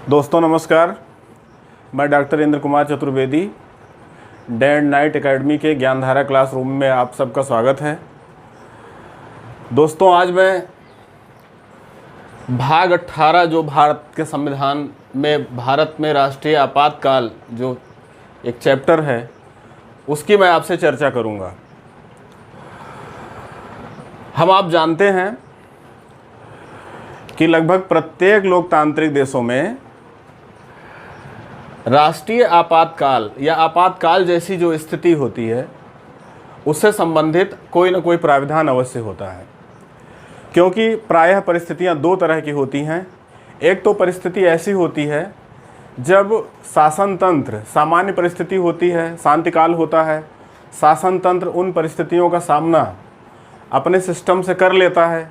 दोस्तों नमस्कार। मैं doctor Indra Kumar Chaturvedi day and night academy के ज्ञानधारा क्लासरूम में आप सबका स्वागत है। दोस्तों आज मैं भाग 18 जो भारत के संविधान में भारत में राष्ट्रीय आपातकाल जो एक चैप्टर है उसकी मैं आपसे चर्चा करूंगा। आप जानते हैं कि लगभग प्रत्येक लोकतांत्रिक देशों में राष्ट्रीय आपातकाल या आपातकाल जैसी जो स्थिति होती है उससे संबंधित कोई न कोई प्राविधान अवश्य होता है, क्योंकि प्रायः परिस्थितियां दो तरह की होती हैं। एक तो परिस्थिति ऐसी होती है जब शासन तंत्र सामान्य परिस्थिति होती है, शांतिकाल होता है, शासन तंत्र उन परिस्थितियों का सामना अपने सिस्टम से कर लेता है,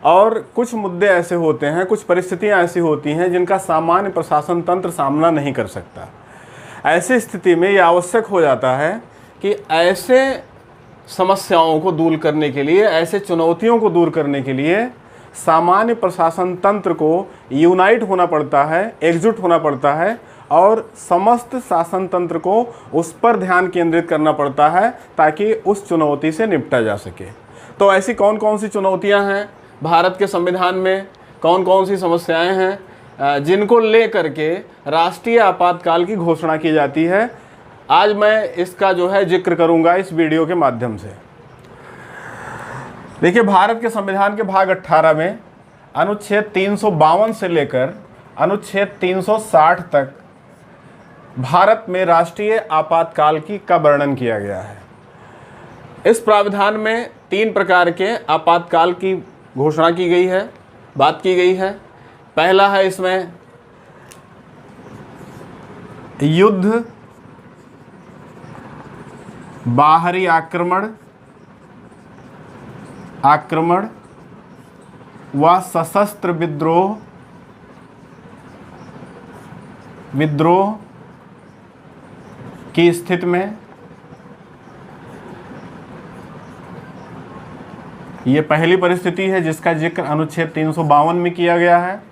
और कुछ मुद्दे ऐसे होते हैं, कुछ परिस्थितियां ऐसी होती हैं जिनका सामान्य प्रशासन तंत्र सामना नहीं कर सकता। ऐसी स्थिति में यह आवश्यक हो जाता है कि ऐसे समस्याओं को दूर करने के लिए, ऐसे चुनौतियों को दूर करने के लिए सामान्य प्रशासन तंत्र को यूनाइट होना पड़ता है, एकजुट होना पड़ता है और समस्त शासन तंत्र को उस पर ध्यान केंद्रित करना पड़ता है ताकि उस चुनौती से निपटा जा सके। तो ऐसी कौन कौन सी चुनौतियां हैं भारत के संविधान में, कौन कौन सी समस्याएं हैं जिनको लेकर के राष्ट्रीय आपातकाल की घोषणा की जाती है, आज मैं इसका जो है जिक्र करूंगा इस वीडियो के माध्यम से। देखिए, भारत के संविधान के भाग 18 में अनुच्छेद 352 से लेकर अनुच्छेद 360 तक भारत में राष्ट्रीय आपातकाल का वर्णन किया गया है। इस प्रावधान में 3 प्रकार के आपातकाल की घोषणा की गई है, बात की गई है। पहला है इसमें युद्ध, बाहरी आक्रमण व सशस्त्र विद्रोह की स्थिति में ये पहली परिस्थिति है जिसका जिक्र अनुच्छेद 352 में किया गया है।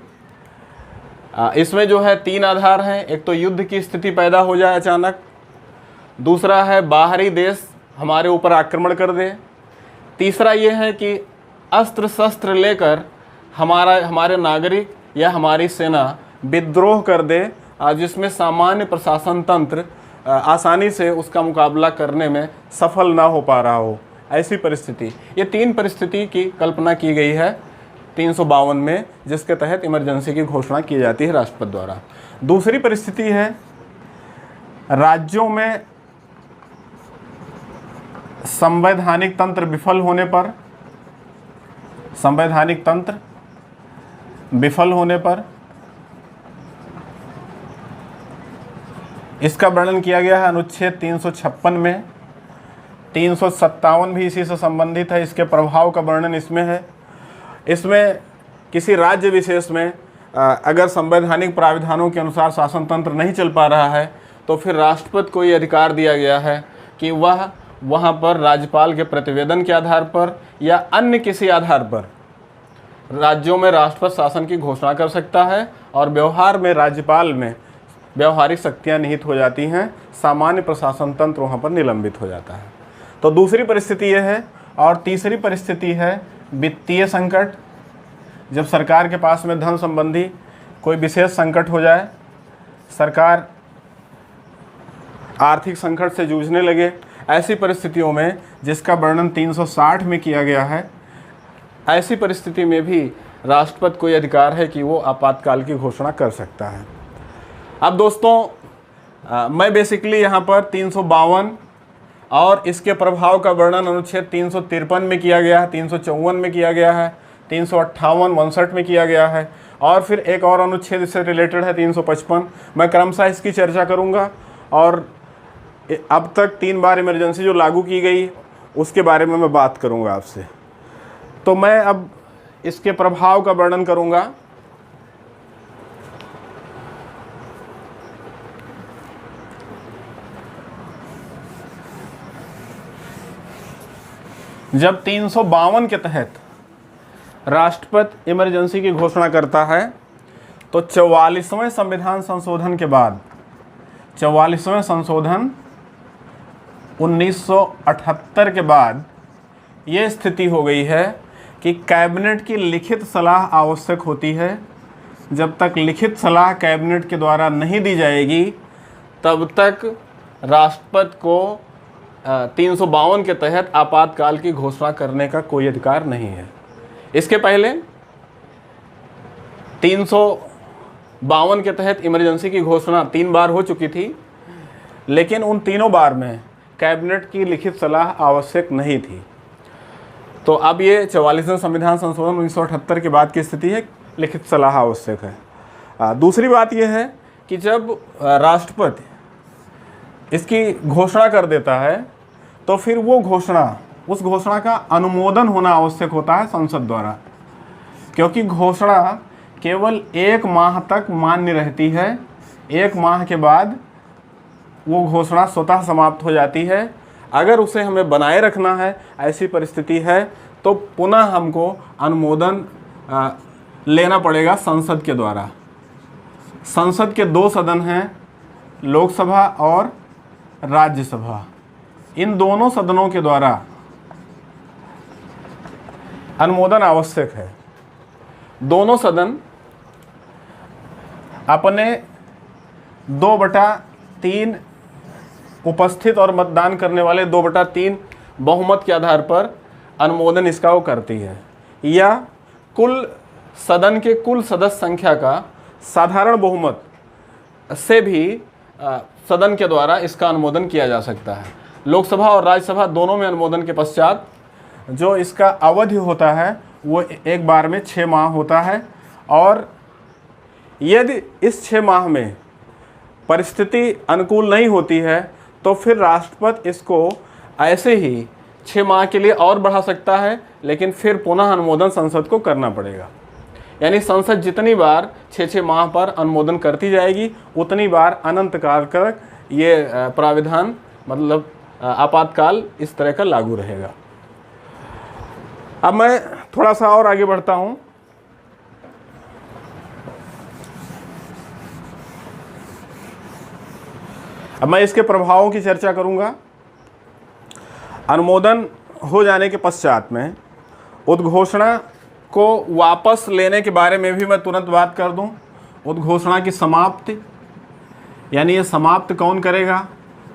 इसमें जो है 3 आधार हैं। एक तो युद्ध की स्थिति पैदा हो जाए अचानक, दूसरा है बाहरी देश हमारे ऊपर आक्रमण कर दे, तीसरा ये है कि अस्त्र शस्त्र लेकर हमारे नागरिक या हमारी सेना विद्रोह कर दे, जिसमें सामान्य प्रशासन तंत्र आसानी से उसका मुकाबला करने में सफल ना हो पा रहा हो। ऐसी परिस्थिति, ये 3 परिस्थिति की कल्पना की गई है 352 में, जिसके तहत इमरजेंसी की घोषणा की जाती है राष्ट्रपति द्वारा। दूसरी परिस्थिति है राज्यों में संवैधानिक तंत्र विफल होने पर इसका वर्णन किया गया है अनुच्छेद 356 में। 357 भी इसी से संबंधित है, इसके प्रभाव का वर्णन इसमें है। इसमें किसी राज्य विशेष में अगर संवैधानिक प्राविधानों के अनुसार शासन तंत्र नहीं चल पा रहा है तो फिर राष्ट्रपति को ये अधिकार दिया गया है कि वह वहाँ पर राज्यपाल के प्रतिवेदन के आधार पर या अन्य किसी आधार पर राज्यों में राष्ट्रपति शासन की घोषणा कर सकता है, और व्यवहार में राज्यपाल में व्यवहारिक शक्तियाँ निहित हो जाती हैं, सामान्य प्रशासन तंत्र वहाँ पर निलंबित हो जाता है। तो दूसरी परिस्थिति यह है। और तीसरी परिस्थिति है वित्तीय संकट, जब सरकार के पास में धन संबंधी कोई विशेष संकट हो जाए, सरकार आर्थिक संकट से जूझने लगे, ऐसी परिस्थितियों में जिसका वर्णन 360 में किया गया है, ऐसी परिस्थिति में भी राष्ट्रपति को यह अधिकार है कि वो आपातकाल की घोषणा कर सकता है। अब दोस्तों मैं बेसिकली यहाँ पर 352 और इसके प्रभाव का वर्णन अनुच्छेद 353 में किया गया है, 354 में किया गया है, 358, 59 में किया गया है, और फिर एक और अनुच्छेद इससे रिलेटेड है 355। मैं क्रमशः इसकी चर्चा करूंगा और अब तक 3 बार इमरजेंसी जो लागू की गई उसके बारे में मैं बात करूंगा आपसे। तो मैं अब इसके प्रभाव का वर्णन करूंगा। जब 352 के तहत राष्ट्रपति इमरजेंसी की घोषणा करता है तो 44वें संविधान संशोधन के बाद, 44वें संशोधन 1978 के बाद ये स्थिति हो गई है कि कैबिनेट की लिखित सलाह आवश्यक होती है। जब तक लिखित सलाह कैबिनेट के द्वारा नहीं दी जाएगी तब तक राष्ट्रपति को 352 के तहत आपातकाल की घोषणा करने का कोई अधिकार नहीं है। इसके पहले 352 के तहत इमरजेंसी की घोषणा 3 बार हो चुकी थी, लेकिन उन तीनों बार में कैबिनेट की लिखित सलाह आवश्यक नहीं थी। तो अब ये 44वें संविधान संशोधन 1978 के बाद की स्थिति है, लिखित सलाह आवश्यक है। दूसरी बात यह है कि जब राष्ट्रपति इसकी घोषणा कर देता है तो फिर वो उस घोषणा का अनुमोदन होना आवश्यक होता है संसद द्वारा, क्योंकि घोषणा केवल 1 माह तक मान्य रहती है। 1 माह के बाद वो घोषणा स्वतः समाप्त हो जाती है। अगर उसे हमें बनाए रखना है, ऐसी परिस्थिति है, तो पुनः हमको अनुमोदन लेना पड़ेगा संसद के द्वारा। संसद के 2 सदन हैं, लोकसभा और राज्यसभा। इन दोनों सदनों के द्वारा अनुमोदन आवश्यक है। दोनों सदन अपने 2/3 उपस्थित और मतदान करने वाले 2/3 बहुमत के आधार पर अनुमोदन इसका वो करती है, या कुल सदन के कुल सदस्य संख्या का साधारण बहुमत से भी सदन के द्वारा इसका अनुमोदन किया जा सकता है। लोकसभा और राज्यसभा दोनों में अनुमोदन के पश्चात जो इसका अवधि होता है वो एक बार में 6 माह होता है, और यदि इस 6 माह में परिस्थिति अनुकूल नहीं होती है तो फिर राष्ट्रपति इसको ऐसे ही 6 माह के लिए और बढ़ा सकता है, लेकिन फिर पुनः अनुमोदन संसद को करना पड़ेगा। यानी संसद जितनी बार 6-6 माह पर अनुमोदन करती जाएगी, उतनी बार अनंत काल तक ये प्राविधान, मतलब आपातकाल इस तरह का लागू रहेगा। अब मैं थोड़ा सा और आगे बढ़ता हूँ। अब मैं इसके प्रभावों की चर्चा करूँगा। अनुमोदन हो जाने के पश्चात में उद्घोषणा को वापस लेने के बारे में भी मैं तुरंत बात कर दूं। उद्घोषणा की समाप्ति, यानी ये समाप्त कौन करेगा?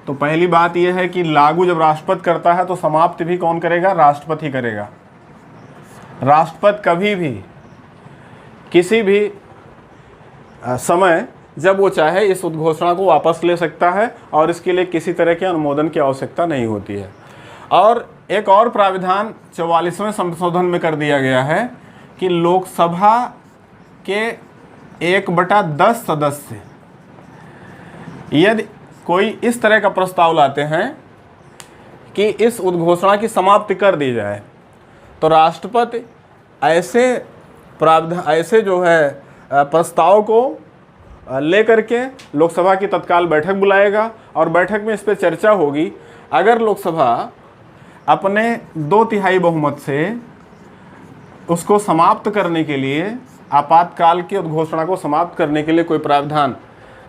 तो पहली बात यह है कि लागू जब राष्ट्रपति करता है तो समाप्त भी कौन करेगा? राष्ट्रपति ही करेगा। राष्ट्रपति कभी भी किसी भी समय जब वो चाहे इस उद्घोषणा को वापस ले सकता है, और इसके लिए किसी तरह के अनुमोदन की आवश्यकता नहीं होती है। और एक और प्राविधान 44वें संशोधन में कर दिया गया है कि लोकसभा के 1/10 सदस्य यदि कोई इस तरह का प्रस्ताव लाते हैं कि इस उद्घोषणा की समाप्ति कर दी जाए, तो राष्ट्रपति ऐसे जो है प्रस्ताव को लेकर के लोकसभा की तत्काल बैठक बुलाएगा, और बैठक में इस पर चर्चा होगी। अगर लोकसभा अपने 2/3 बहुमत से उसको समाप्त करने के लिए, आपातकाल की उद्घोषणा को समाप्त करने के लिए कोई प्रावधान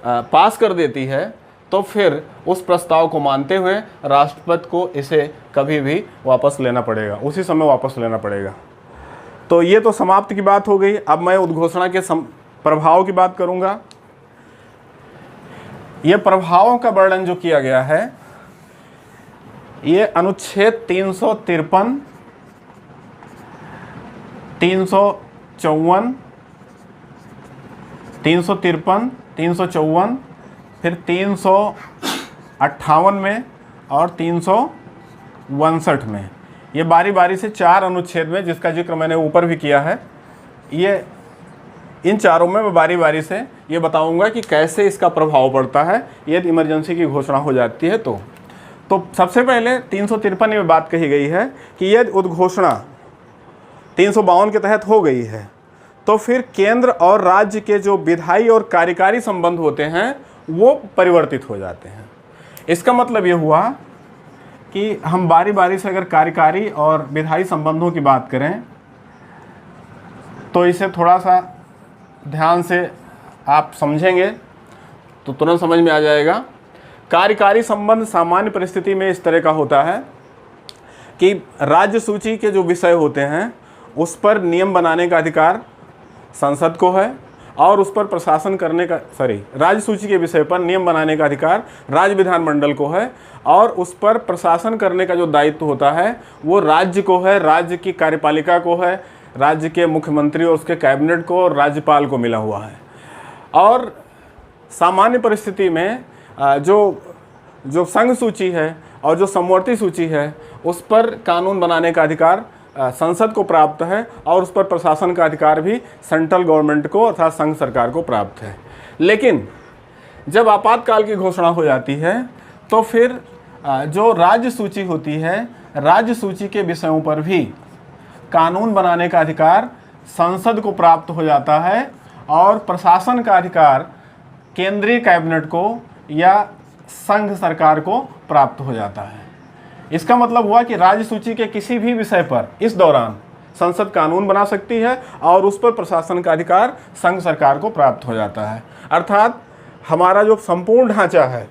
पास कर देती है, तो फिर उस प्रस्ताव को मानते हुए राष्ट्रपति को इसे कभी भी वापस लेना पड़ेगा, उसी समय वापस लेना पड़ेगा। तो ये तो समाप्त की बात हो गई। अब मैं उद्घोषणा के प्रभाव की बात करूँगा। ये प्रभावों का वर्णन जो किया गया है, ये अनुच्छेद 353, 354, 353, फिर 358 में और 362 में, ये बारी बारी से 4 अनुच्छेद में, जिसका जिक्र मैंने ऊपर भी किया है, ये इन चारों में मैं बारी बारी से ये बताऊंगा कि कैसे इसका प्रभाव पड़ता है यदि इमरजेंसी की घोषणा हो जाती है। तो सबसे पहले 353 में बात कही गई है कि यदि उद्घोषणा 352 के तहत हो गई है तो फिर केंद्र और राज्य के जो विधायी और कार्यकारी संबंध होते हैं वो परिवर्तित हो जाते हैं। इसका मतलब ये हुआ कि हम बारी बारी से अगर कार्यकारी और विधायी संबंधों की बात करें तो इसे थोड़ा सा ध्यान से आप समझेंगे तो तुरंत समझ में आ जाएगा। कार्यकारी संबंध सामान्य परिस्थिति में इस तरह का होता है कि राज्य सूची के जो विषय होते हैं उस पर नियम बनाने का अधिकार संसद को है और उस पर प्रशासन करने का राज्य सूची के विषय पर नियम बनाने का अधिकार राज्य विधानमंडल को है और उस पर प्रशासन करने का जो दायित्व होता है वो राज्य को है, राज्य की कार्यपालिका को है, राज्य के मुख्यमंत्री और उसके कैबिनेट को और राज्यपाल को मिला हुआ है। और सामान्य परिस्थिति में जो संघ सूची है और जो समवर्ती सूची है उस पर कानून बनाने का अधिकार संसद को प्राप्त है और उस पर प्रशासन का अधिकार भी सेंट्रल गवर्नमेंट को अर्थात संघ सरकार को प्राप्त है। लेकिन जब आपातकाल की घोषणा हो जाती है तो फिर जो राज्य सूची होती है, राज्य सूची के विषयों पर भी कानून बनाने का अधिकार संसद को प्राप्त हो जाता है और प्रशासन का अधिकार केंद्रीय कैबिनेट को या संघ सरकार को प्राप्त हो जाता है। इसका मतलब हुआ कि राज्य सूची के किसी भी विषय पर इस दौरान संसद कानून बना सकती है और उस पर प्रशासन का अधिकार संघ सरकार को प्राप्त हो जाता है। अर्थात हमारा जो संपूर्ण ढांचा है,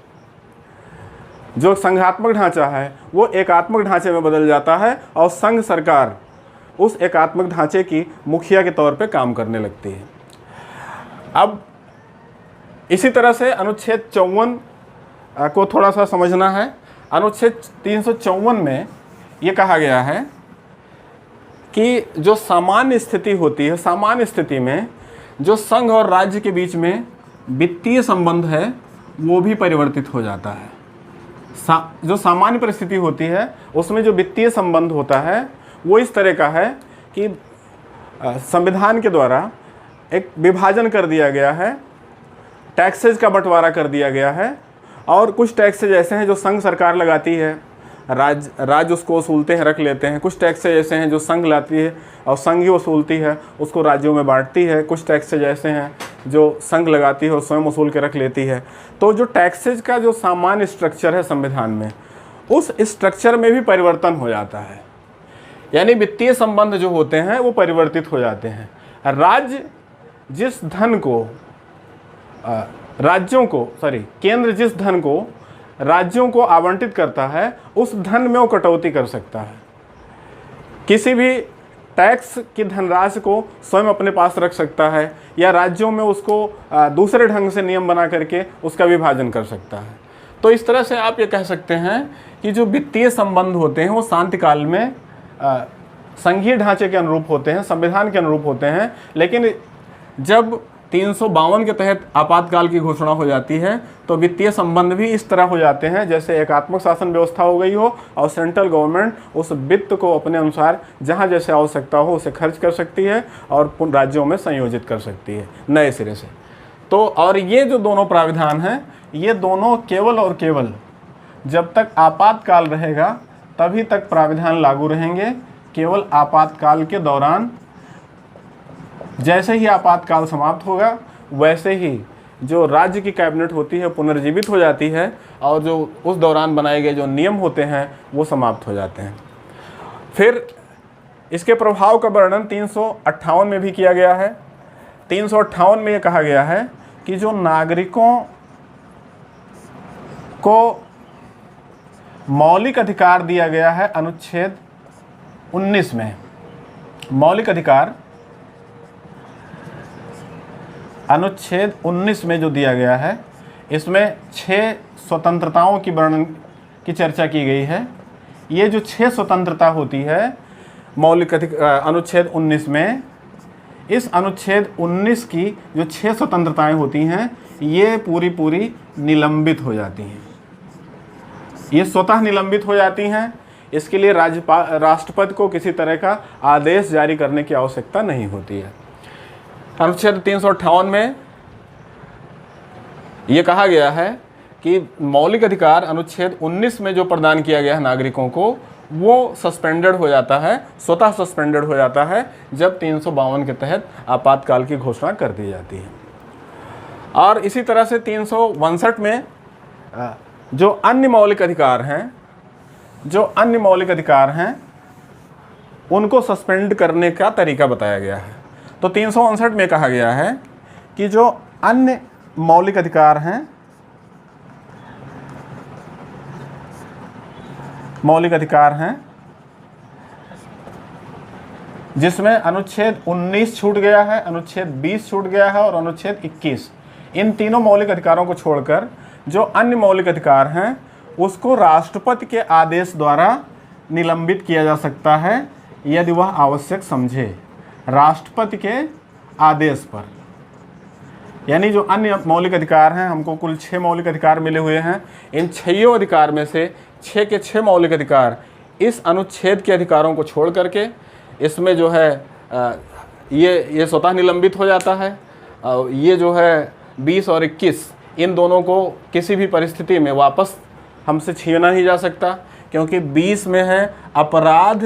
जो संघात्मक ढांचा है, वो एकात्मक ढांचे में बदल जाता है और संघ सरकार उस एकात्मक ढांचे की मुखिया के तौर पे काम करने लगती है। अब इसी तरह से अनुच्छेद 54 को थोड़ा सा समझना है। अनुच्छेद 354 में ये कहा गया है कि जो सामान्य स्थिति होती है, सामान्य स्थिति में जो संघ और राज्य के बीच में वित्तीय संबंध है वो भी परिवर्तित हो जाता है। जो सामान्य परिस्थिति होती है उसमें जो वित्तीय संबंध होता है वो इस तरह का है कि संविधान के द्वारा एक विभाजन कर दिया गया है, टैक्सेज का बंटवारा कर दिया गया है और कुछ टैक्सेज ऐसे हैं जो संघ सरकार लगाती है, राज्य उसको वसूलते हैं, रख लेते हैं। कुछ टैक्सेज ऐसे हैं जो संघ लाती है और संघ ही वसूलती है, उसको राज्यों में बांटती है। कुछ टैक्सेज ऐसे हैं जो संघ लगाती है और स्वयं वसूल के रख लेती है। तो जो टैक्सेज का जो सामान्य स्ट्रक्चर है संविधान में, उस स्ट्रक्चर में भी परिवर्तन हो जाता है, यानी वित्तीय संबंध जो होते हैं वो परिवर्तित हो जाते हैं। राज्य जिस धन को केंद्र जिस धन को राज्यों को आवंटित करता है उस धन में वो कटौती कर सकता है। किसी भी टैक्स की धनराशि को स्वयं अपने पास रख सकता है या राज्यों में उसको दूसरे ढंग से नियम बना करके उसका विभाजन कर सकता है। तो इस तरह से आप ये कह सकते हैं कि जो वित्तीय संबंध होते हैं वो शांतिकाल में संघीय ढांचे के अनुरूप होते हैं, संविधान के अनुरूप होते हैं। लेकिन जब 352 के तहत आपातकाल की घोषणा हो जाती है तो वित्तीय संबंध भी इस तरह हो जाते हैं जैसे एकात्मक शासन व्यवस्था हो गई हो और सेंट्रल गवर्नमेंट उस वित्त को अपने अनुसार जहां जैसे आवश्यकता हो उसे खर्च कर सकती है और राज्यों में संयोजित कर सकती है नए सिरे से। तो और ये जो दोनों प्राविधान हैं ये दोनों केवल और केवल जब तक आपातकाल रहेगा तभी तक प्राविधान लागू रहेंगे। केवल आपातकाल के दौरान जैसे ही आपातकाल समाप्त होगा वैसे ही जो राज्य की कैबिनेट होती है पुनर्जीवित हो जाती है और जो उस दौरान बनाए गए जो नियम होते हैं वो समाप्त हो जाते हैं। फिर इसके प्रभाव का वर्णन 358 में भी किया गया है। 358 में ये कहा गया है कि जो नागरिकों को मौलिक अधिकार दिया गया है अनुच्छेद 19 में, मौलिक अधिकार अनुच्छेद 19 में जो दिया गया है इसमें 6 स्वतंत्रताओं की वर्णन की चर्चा की गई है। ये जो 6 स्वतंत्रता होती है मौलिक अनुच्छेद 19 में, इस अनुच्छेद 19 की जो 6 स्वतंत्रताएं होती हैं ये पूरी निलंबित हो जाती हैं। ये स्वतः निलंबित हो जाती हैं। इसके लिए राष्ट्रपति को किसी तरह का आदेश जारी करने की आवश्यकता नहीं होती है। अनुच्छेद 358 में यह कहा गया है कि मौलिक अधिकार अनुच्छेद 19 में जो प्रदान किया गया है नागरिकों को वो सस्पेंडेड हो जाता है, स्वतः सस्पेंडेड हो जाता है जब 352 के तहत आपातकाल की घोषणा कर दी जाती है। और इसी तरह से 362 में जो अन्य मौलिक अधिकार हैं उनको सस्पेंड करने का तरीका बताया गया है। तो 359 में कहा गया है कि जो अन्य मौलिक अधिकार हैं, मौलिक अधिकार हैं जिसमें अनुच्छेद 19 छूट गया है, अनुच्छेद 20 छूट गया है और अनुच्छेद 21। इन तीनों मौलिक अधिकारों को छोड़कर जो अन्य मौलिक अधिकार हैं उसको राष्ट्रपति के आदेश द्वारा निलंबित किया जा सकता है यदि वह आवश्यक समझे, राष्ट्रपति के आदेश पर। यानी जो अन्य मौलिक अधिकार हैं, हमको कुल 6 मौलिक अधिकार मिले हुए हैं, इन 6 अधिकार में से 6 के 6 मौलिक अधिकार इस अनुच्छेद के अधिकारों को छोड़ करके इसमें जो है ये स्वतः निलंबित हो जाता है। ये जो है 20 और 21 इन दोनों को किसी भी परिस्थिति में वापस हमसे छीना नहीं जा सकता, क्योंकि 20 में है अपराध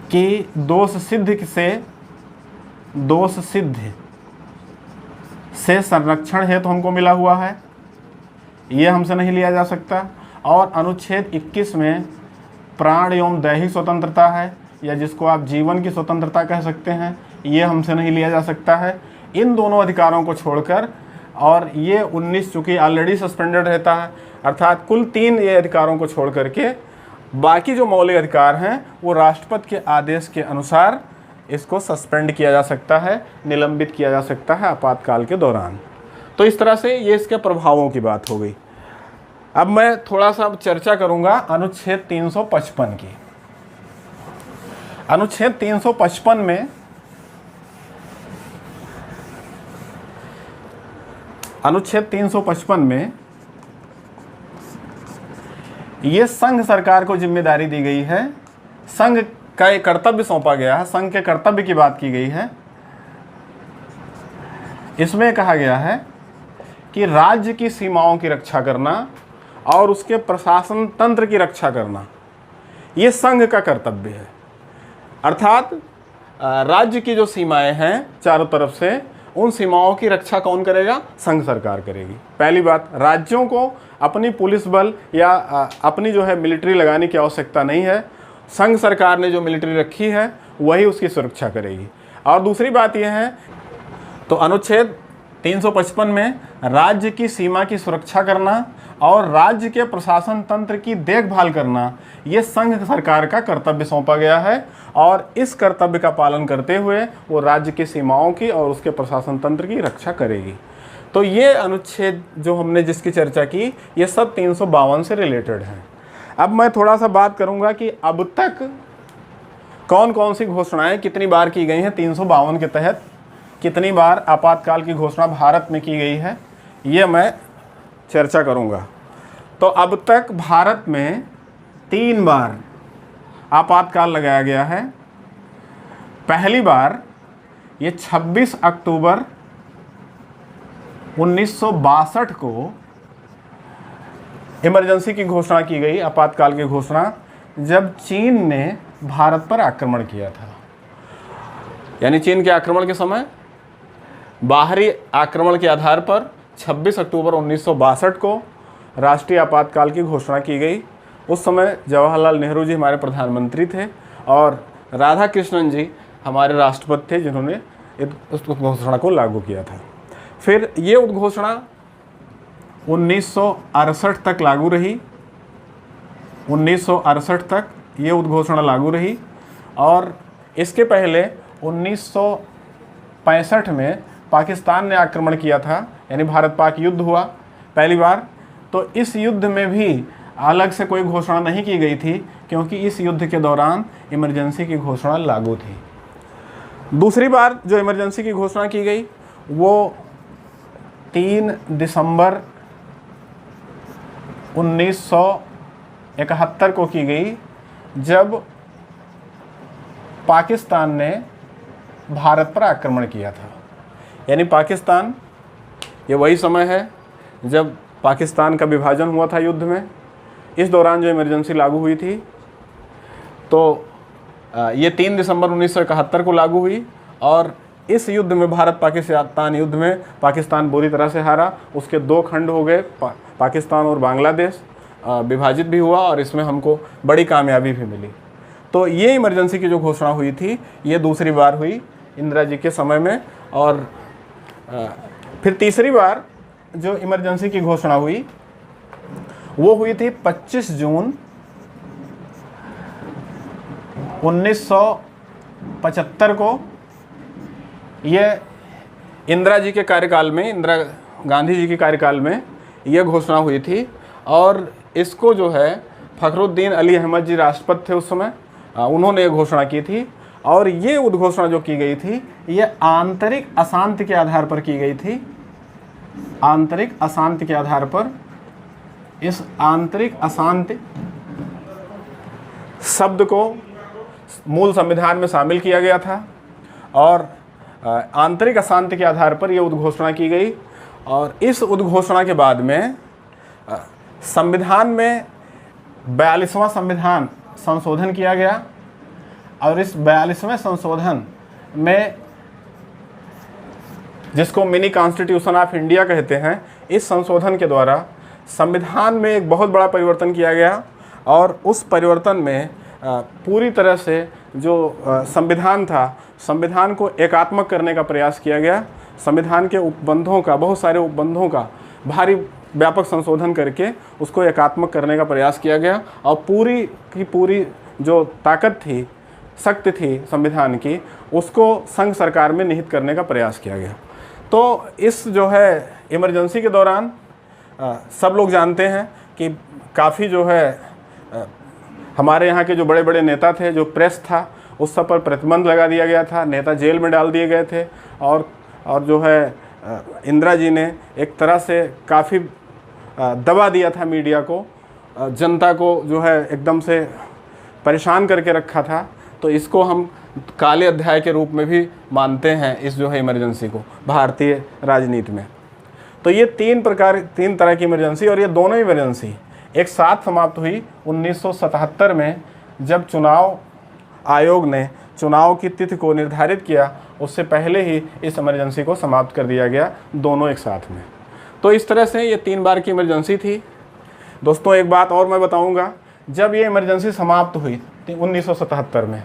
की दोष सिद्ध से संरक्षण हेतु हमको मिला हुआ है, ये हमसे नहीं लिया जा सकता। और अनुच्छेद 21 में प्राण एवं दैहिक स्वतंत्रता है, या जिसको आप जीवन की स्वतंत्रता कह सकते हैं, ये हमसे नहीं लिया जा सकता है। इन दोनों अधिकारों को छोड़कर, और ये 19 चूँकि ऑलरेडी सस्पेंडेड रहता है, अर्थात कुल 3 ये अधिकारों को छोड़ करके बाकी जो मौलिक अधिकार हैं वो राष्ट्रपति के आदेश के अनुसार इसको सस्पेंड किया जा सकता है, निलंबित किया जा सकता है आपातकाल के दौरान। तो इस तरह से ये इसके प्रभावों की बात हो गई। अब मैं थोड़ा सा चर्चा करूंगा अनुच्छेद 355 की। अनुच्छेद 355 में ये संघ सरकार को जिम्मेदारी दी गई है, संघ का एक कर्तव्य सौंपा गया है, संघ के कर्तव्य की बात की गई है। इसमें कहा गया है कि राज्य की सीमाओं की रक्षा करना और उसके प्रशासन तंत्र की रक्षा करना ये संघ का कर्तव्य है। अर्थात राज्य की जो सीमाएं हैं चारों तरफ से, उन सीमाओं की रक्षा कौन करेगा? संघ सरकार करेगी। पहली बात, राज्यों को अपनी पुलिस बल या अपनी जो है मिलिट्री लगाने की आवश्यकता नहीं है, संघ सरकार ने जो मिलिट्री रखी है वही उसकी सुरक्षा करेगी। और दूसरी बात यह है, तो अनुच्छेद 355 में राज्य की सीमा की सुरक्षा करना और राज्य के प्रशासन तंत्र की देखभाल करना ये संघ सरकार का कर्तव्य सौंपा गया है, और इस कर्तव्य का पालन करते हुए वो राज्य की सीमाओं की और उसके प्रशासन तंत्र की रक्षा करेगी। तो ये अनुच्छेद जो हमने जिसकी चर्चा की ये सब 352 से रिलेटेड है। अब मैं थोड़ा सा बात करूंगा कि अब तक कौन कौन सी घोषणाएं कितनी बार की गई हैं, 352 के तहत कितनी बार आपातकाल की घोषणा भारत में की गई है, ये मैं चर्चा करूंगा। तो अब तक भारत में 3 बार आपातकाल लगाया गया है। पहली बार ये 26 अक्टूबर 1962 को इमरजेंसी की घोषणा की गई, आपातकाल की घोषणा, जब चीन ने भारत पर आक्रमण किया था। यानी चीन के आक्रमण के समय बाहरी आक्रमण के आधार पर 26 अक्टूबर 1962 को राष्ट्रीय आपातकाल की घोषणा की गई। उस समय जवाहरलाल नेहरू जी हमारे प्रधानमंत्री थे और राधा कृष्णन जी हमारे राष्ट्रपति थे जिन्होंने उस घोषणा को लागू किया था। फिर ये उद्घोषणा 1968 तक लागू रही, 1968 तक ये उद्घोषणा लागू रही। और इसके पहले 1965 में पाकिस्तान ने आक्रमण किया था, यानी भारत पाक युद्ध हुआ पहली बार। तो इस युद्ध में भी अलग से कोई घोषणा नहीं की गई थी, क्योंकि इस युद्ध के दौरान इमरजेंसी की घोषणा लागू थी। दूसरी बार जो इमरजेंसी की घोषणा की गई वो 3 दिसंबर 1971 को की गई, जब पाकिस्तान ने भारत पर आक्रमण किया था। यानी पाकिस्तान, ये वही समय है जब पाकिस्तान का विभाजन हुआ था युद्ध में। इस दौरान जो इमरजेंसी लागू हुई थी, तो ये 3 दिसंबर 1971 को लागू हुई। और इस युद्ध में, भारत पाकिस्तान युद्ध में, पाकिस्तान बुरी तरह से हारा। उसके 2 खंड हो गए, पाकिस्तान और बांग्लादेश विभाजित भी हुआ, और इसमें हमको बड़ी कामयाबी भी मिली। तो तो ये इमरजेंसी की जो घोषणा हुई थी ये दूसरी बार हुई इंदिरा जी के समय में। और फिर तीसरी बार जो इमरजेंसी की घोषणा हुई वो हुई थी 25 जून 1975 को। ये इंदिरा जी के कार्यकाल में, इंदिरा गांधी जी के कार्यकाल में यह घोषणा हुई थी। और इसको जो है फखरुद्दीन अली अहमद जी राष्ट्रपति थे उस समय, उन्होंने ये घोषणा की थी। और ये उद्घोषणा जो की गई थी ये आंतरिक अशांति के आधार पर की गई थी। आंतरिक अशांति के आधार पर इस आंतरिक अशांति शब्द को मूल संविधान में शामिल किया गया था और आंतरिक अशांति के आधार पर यह उद्घोषणा की गई। और इस उद्घोषणा के बाद में संविधान में 42वां संविधान संशोधन किया गया। और इस 42वें संशोधन में, जिसको मिनी कॉन्स्टिट्यूशन ऑफ इंडिया कहते हैं, इस संशोधन के द्वारा संविधान में एक बहुत बड़ा परिवर्तन किया गया। और उस परिवर्तन में पूरी तरह से जो संविधान था, संविधान को एकात्मक करने का प्रयास किया गया। संविधान के उपबंधों का, बहुत सारे उपबंधों का भारी व्यापक संशोधन करके उसको एकात्मक करने का प्रयास किया गया। और पूरी की पूरी जो ताकत थी, शक्ति थी संविधान की, उसको संघ सरकार में निहित करने का प्रयास किया गया। तो इस जो है इमरजेंसी के दौरान सब लोग जानते हैं कि काफ़ी जो है हमारे यहाँ के जो बड़े बड़े नेता थे, जो प्रेस था, उस सब पर प्रतिबंध लगा दिया गया था। नेता जेल में डाल दिए गए थे। और जो है इंदिरा जी ने एक तरह से काफ़ी दबा दिया था मीडिया को, जनता को जो है एकदम से परेशान करके रखा था। तो इसको हम काले अध्याय के रूप में भी मानते हैं, इस जो है इमरजेंसी को भारतीय राजनीति में। तो ये तीन तरह की इमरजेंसी, और ये दोनों इमरजेंसी एक साथ समाप्त हुई 1977 में, जब चुनाव आयोग ने चुनाव की तिथि को निर्धारित किया। उससे पहले ही इस इमरजेंसी को समाप्त कर दिया गया, दोनों एक साथ में। तो इस तरह से ये 3 बार की इमरजेंसी थी। दोस्तों एक बात और मैं बताऊंगा, जब ये इमरजेंसी समाप्त हुई 1977 में,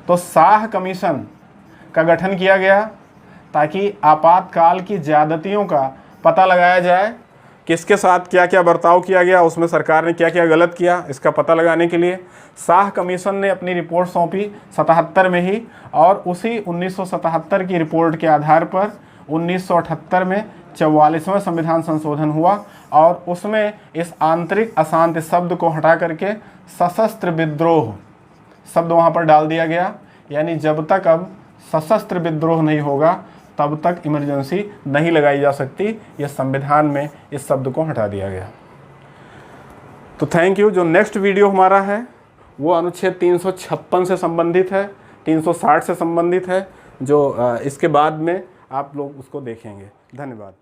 तो शाह कमीशन का गठन किया गया ताकि आपातकाल की ज़्यादतियों का पता लगाया जाए, किसके साथ क्या क्या बर्ताव किया गया, उसमें सरकार ने क्या क्या गलत किया, इसका पता लगाने के लिए शाह कमीशन ने अपनी रिपोर्ट सौंपी 77 में ही। और उसी 1977 की रिपोर्ट के आधार पर 1978 में 44वां संविधान संशोधन हुआ। और उसमें इस आंतरिक अशांति शब्द को हटा करके सशस्त्र विद्रोह शब्द वहाँ पर डाल दिया गया। यानी जब तक अब सशस्त्र विद्रोह नहीं होगा तब तक इमरजेंसी नहीं लगाई जा सकती। यह संविधान में इस शब्द को हटा दिया गया। तो थैंक यू। जो नेक्स्ट वीडियो हमारा है वो अनुच्छेद 356 से संबंधित है, 360 से संबंधित है, जो इसके बाद में आप लोग उसको देखेंगे। धन्यवाद।